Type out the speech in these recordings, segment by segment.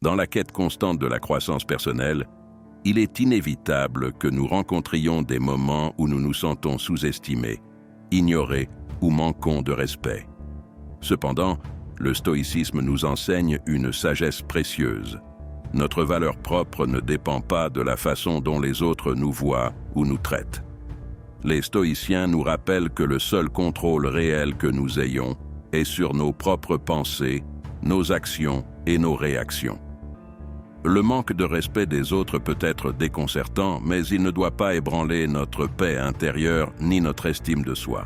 Dans la quête constante de la croissance personnelle, il est inévitable que nous rencontrions des moments où nous nous sentons sous-estimés, ignorés ou manquons de respect. Cependant, le stoïcisme nous enseigne une sagesse précieuse. Notre valeur propre ne dépend pas de la façon dont les autres nous voient ou nous traitent. Les stoïciens nous rappellent que le seul contrôle réel que nous ayons est sur nos propres pensées, nos actions et nos réactions. Le manque de respect des autres peut être déconcertant, mais il ne doit pas ébranler notre paix intérieure ni notre estime de soi.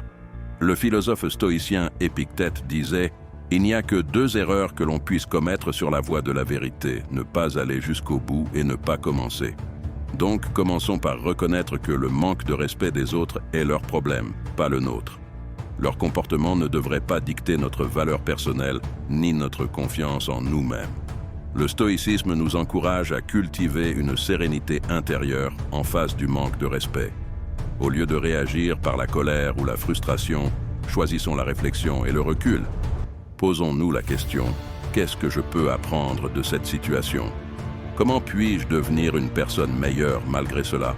Le philosophe stoïcien Épictète disait « Il n'y a que 2 erreurs que l'on puisse commettre sur la voie de la vérité, ne pas aller jusqu'au bout et ne pas commencer. » Donc, commençons par reconnaître que le manque de respect des autres est leur problème, pas le nôtre. Leur comportement ne devrait pas dicter notre valeur personnelle ni notre confiance en nous-mêmes. Le stoïcisme nous encourage à cultiver une sérénité intérieure en face du manque de respect. Au lieu de réagir par la colère ou la frustration, choisissons la réflexion et le recul. Posons-nous la question, qu'est-ce que je peux apprendre de cette situation ? Comment puis-je devenir une personne meilleure malgré cela ?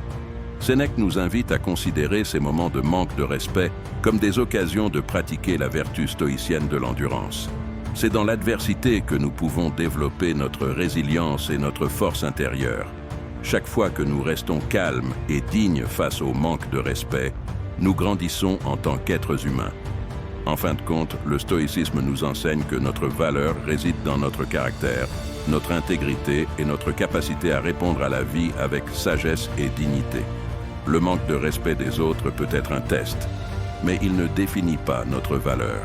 Sénèque nous invite à considérer ces moments de manque de respect comme des occasions de pratiquer la vertu stoïcienne de l'endurance. C'est dans l'adversité que nous pouvons développer notre résilience et notre force intérieure. Chaque fois que nous restons calmes et dignes face au manque de respect, nous grandissons en tant qu'êtres humains. En fin de compte, le stoïcisme nous enseigne que notre valeur réside dans notre caractère, notre intégrité et notre capacité à répondre à la vie avec sagesse et dignité. Le manque de respect des autres peut être un test, mais il ne définit pas notre valeur.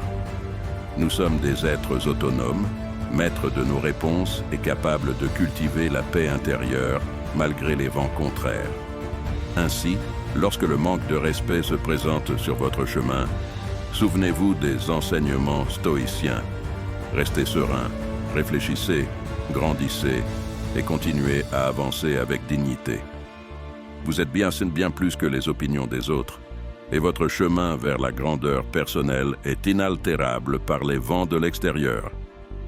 Nous sommes des êtres autonomes, maîtres de nos réponses et capables de cultiver la paix intérieure malgré les vents contraires. Ainsi, lorsque le manque de respect se présente sur votre chemin, souvenez-vous des enseignements stoïciens. Restez serein, réfléchissez, grandissez et continuez à avancer avec dignité. Vous êtes bien plus que les opinions des autres. Et votre chemin vers la grandeur personnelle est inaltérable par les vents de l'extérieur.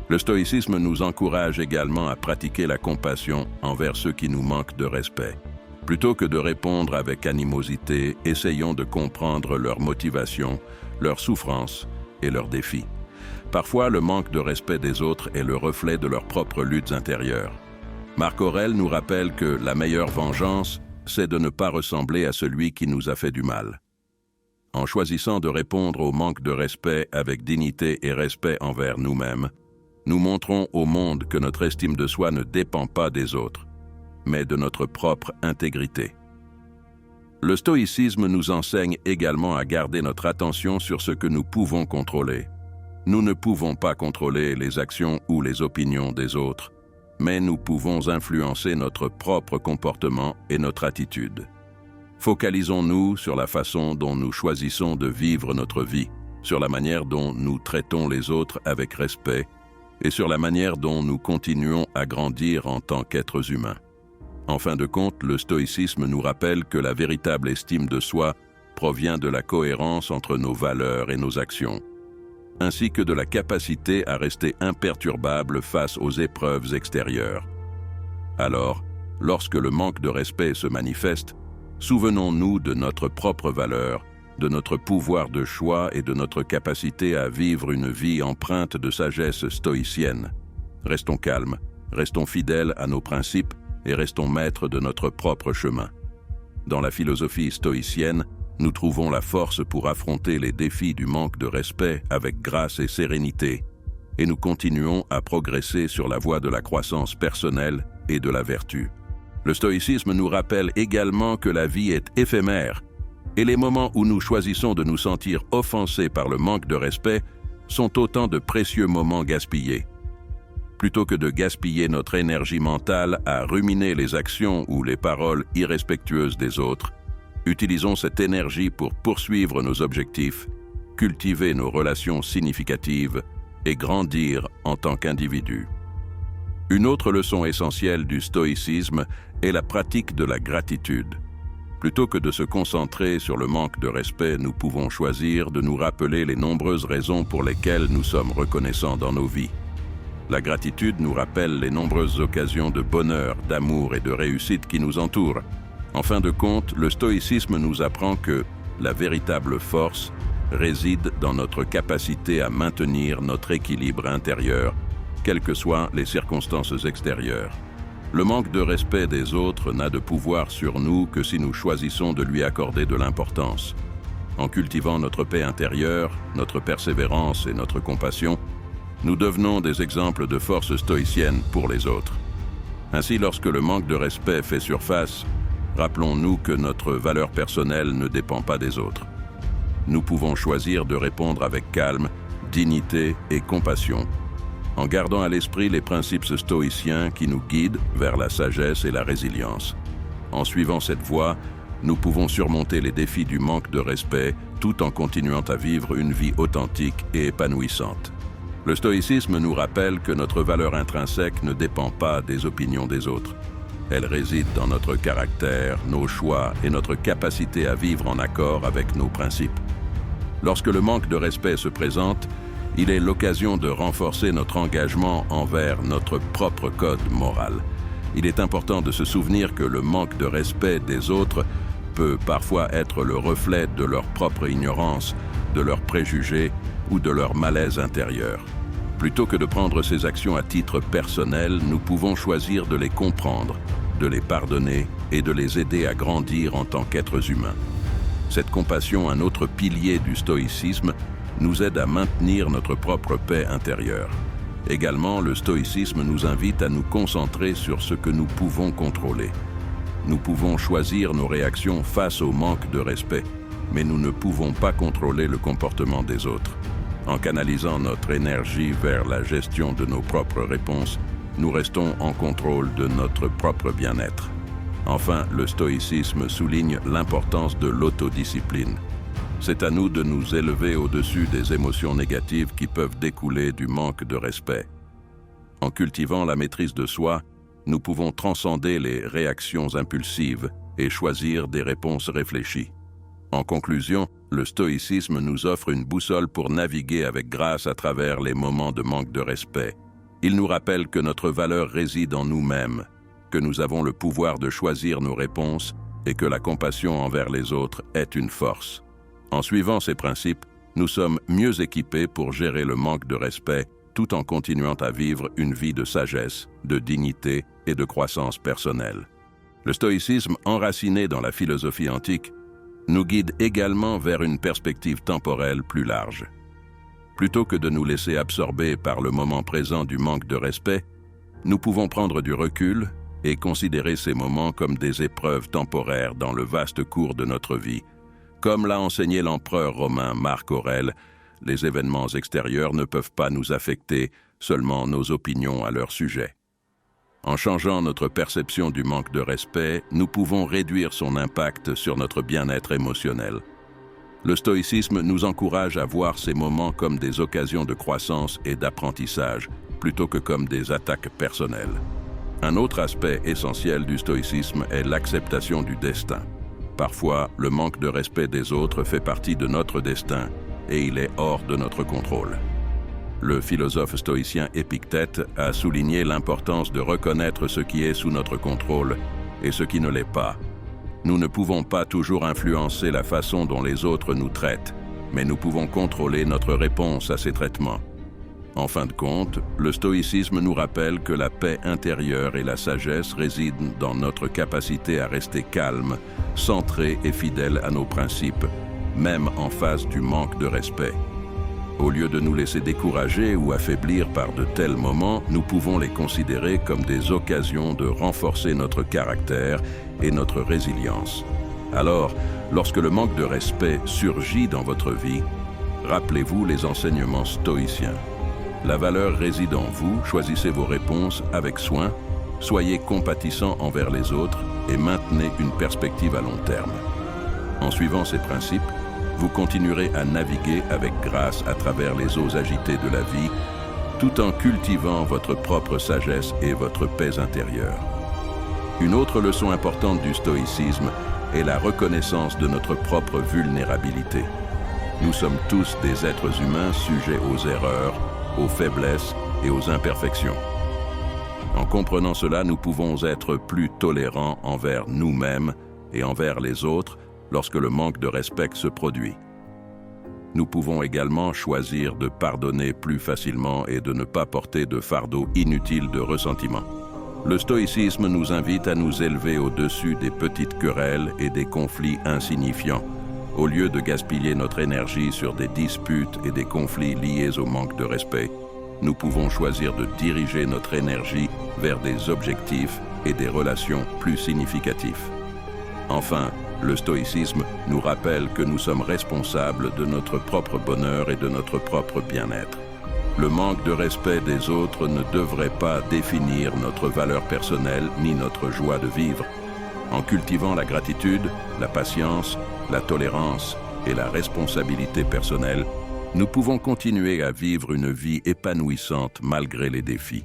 Le stoïcisme nous encourage également à pratiquer la compassion envers ceux qui nous manquent de respect. Plutôt que de répondre avec animosité, essayons de comprendre leurs motivations, leurs souffrances et leurs défis. Parfois, le manque de respect des autres est le reflet de leurs propres luttes intérieures. Marc Aurèle nous rappelle que la meilleure vengeance, c'est de ne pas ressembler à celui qui nous a fait du mal. En choisissant de répondre au manque de respect avec dignité et respect envers nous-mêmes, nous montrons au monde que notre estime de soi ne dépend pas des autres, mais de notre propre intégrité. Le stoïcisme nous enseigne également à garder notre attention sur ce que nous pouvons contrôler. Nous ne pouvons pas contrôler les actions ou les opinions des autres, mais nous pouvons influencer notre propre comportement et notre attitude. Focalisons-nous sur la façon dont nous choisissons de vivre notre vie, sur la manière dont nous traitons les autres avec respect et sur la manière dont nous continuons à grandir en tant qu'êtres humains. En fin de compte, le stoïcisme nous rappelle que la véritable estime de soi provient de la cohérence entre nos valeurs et nos actions, ainsi que de la capacité à rester imperturbable face aux épreuves extérieures. Alors, lorsque le manque de respect se manifeste, souvenons-nous de notre propre valeur, de notre pouvoir de choix et de notre capacité à vivre une vie empreinte de sagesse stoïcienne. Restons calmes, restons fidèles à nos principes et restons maîtres de notre propre chemin. Dans la philosophie stoïcienne, nous trouvons la force pour affronter les défis du manque de respect avec grâce et sérénité, et nous continuons à progresser sur la voie de la croissance personnelle et de la vertu. Le stoïcisme nous rappelle également que la vie est éphémère, et les moments où nous choisissons de nous sentir offensés par le manque de respect sont autant de précieux moments gaspillés. Plutôt que de gaspiller notre énergie mentale à ruminer les actions ou les paroles irrespectueuses des autres, utilisons cette énergie pour poursuivre nos objectifs, cultiver nos relations significatives et grandir en tant qu'individus. Une autre leçon essentielle du stoïcisme est la pratique de la gratitude. Plutôt que de se concentrer sur le manque de respect, nous pouvons choisir de nous rappeler les nombreuses raisons pour lesquelles nous sommes reconnaissants dans nos vies. La gratitude nous rappelle les nombreuses occasions de bonheur, d'amour et de réussite qui nous entourent. En fin de compte, le stoïcisme nous apprend que la véritable force réside dans notre capacité à maintenir notre équilibre intérieur, quelles que soient les circonstances extérieures. Le manque de respect des autres n'a de pouvoir sur nous que si nous choisissons de lui accorder de l'importance. En cultivant notre paix intérieure, notre persévérance et notre compassion, nous devenons des exemples de force stoïcienne pour les autres. Ainsi, lorsque le manque de respect fait surface, rappelons-nous que notre valeur personnelle ne dépend pas des autres. Nous pouvons choisir de répondre avec calme, dignité et compassion, en gardant à l'esprit les principes stoïciens qui nous guident vers la sagesse et la résilience. En suivant cette voie, nous pouvons surmonter les défis du manque de respect tout en continuant à vivre une vie authentique et épanouissante. Le stoïcisme nous rappelle que notre valeur intrinsèque ne dépend pas des opinions des autres. Elle réside dans notre caractère, nos choix et notre capacité à vivre en accord avec nos principes. Lorsque le manque de respect se présente, il est l'occasion de renforcer notre engagement envers notre propre code moral. Il est important de se souvenir que le manque de respect des autres peut parfois être le reflet de leur propre ignorance, de leurs préjugés ou de leur malaise intérieur. Plutôt que de prendre ces actions à titre personnel, nous pouvons choisir de les comprendre, de les pardonner et de les aider à grandir en tant qu'êtres humains. Cette compassion, un autre pilier du stoïcisme, nous aide à maintenir notre propre paix intérieure. Également, le stoïcisme nous invite à nous concentrer sur ce que nous pouvons contrôler. Nous pouvons choisir nos réactions face au manque de respect, mais nous ne pouvons pas contrôler le comportement des autres. En canalisant notre énergie vers la gestion de nos propres réponses, nous restons en contrôle de notre propre bien-être. Enfin, le stoïcisme souligne l'importance de l'autodiscipline. C'est à nous de nous élever au-dessus des émotions négatives qui peuvent découler du manque de respect. En cultivant la maîtrise de soi, nous pouvons transcender les réactions impulsives et choisir des réponses réfléchies. En conclusion, le stoïcisme nous offre une boussole pour naviguer avec grâce à travers les moments de manque de respect. Il nous rappelle que notre valeur réside en nous-mêmes, que nous avons le pouvoir de choisir nos réponses et que la compassion envers les autres est une force. En suivant ces principes, nous sommes mieux équipés pour gérer le manque de respect tout en continuant à vivre une vie de sagesse, de dignité et de croissance personnelle. Le stoïcisme, enraciné dans la philosophie antique, nous guide également vers une perspective temporelle plus large. Plutôt que de nous laisser absorber par le moment présent du manque de respect, nous pouvons prendre du recul et considérer ces moments comme des épreuves temporaires dans le vaste cours de notre vie. Comme l'a enseigné l'empereur romain Marc Aurèle, les événements extérieurs ne peuvent pas nous affecter, seulement nos opinions à leur sujet. En changeant notre perception du manque de respect, nous pouvons réduire son impact sur notre bien-être émotionnel. Le stoïcisme nous encourage à voir ces moments comme des occasions de croissance et d'apprentissage, plutôt que comme des attaques personnelles. Un autre aspect essentiel du stoïcisme est l'acceptation du destin. Parfois, le manque de respect des autres fait partie de notre destin et il est hors de notre contrôle. Le philosophe stoïcien Épictète a souligné l'importance de reconnaître ce qui est sous notre contrôle et ce qui ne l'est pas. Nous ne pouvons pas toujours influencer la façon dont les autres nous traitent, mais nous pouvons contrôler notre réponse à ces traitements. En fin de compte, le stoïcisme nous rappelle que la paix intérieure et la sagesse résident dans notre capacité à rester calme, centré et fidèle à nos principes, même en face du manque de respect. Au lieu de nous laisser décourager ou affaiblir par de tels moments, nous pouvons les considérer comme des occasions de renforcer notre caractère et notre résilience. Alors, lorsque le manque de respect surgit dans votre vie, rappelez-vous les enseignements stoïciens. La valeur réside en vous, choisissez vos réponses avec soin, soyez compatissants envers les autres et maintenez une perspective à long terme. En suivant ces principes, vous continuerez à naviguer avec grâce à travers les eaux agitées de la vie, tout en cultivant votre propre sagesse et votre paix intérieure. Une autre leçon importante du stoïcisme est la reconnaissance de notre propre vulnérabilité. Nous sommes tous des êtres humains sujets aux erreurs, aux faiblesses et aux imperfections. En comprenant cela, nous pouvons être plus tolérants envers nous-mêmes et envers les autres lorsque le manque de respect se produit. Nous pouvons également choisir de pardonner plus facilement et de ne pas porter de fardeau inutile de ressentiment. Le stoïcisme nous invite à nous élever au-dessus des petites querelles et des conflits insignifiants, au lieu de gaspiller notre énergie sur des disputes et des conflits liés au manque de respect. Nous pouvons choisir de diriger notre énergie vers des objectifs et des relations plus significatifs. Enfin, le stoïcisme nous rappelle que nous sommes responsables de notre propre bonheur et de notre propre bien-être. Le manque de respect des autres ne devrait pas définir notre valeur personnelle ni notre joie de vivre. En cultivant la gratitude, la patience, la tolérance et la responsabilité personnelle, nous pouvons continuer à vivre une vie épanouissante malgré les défis.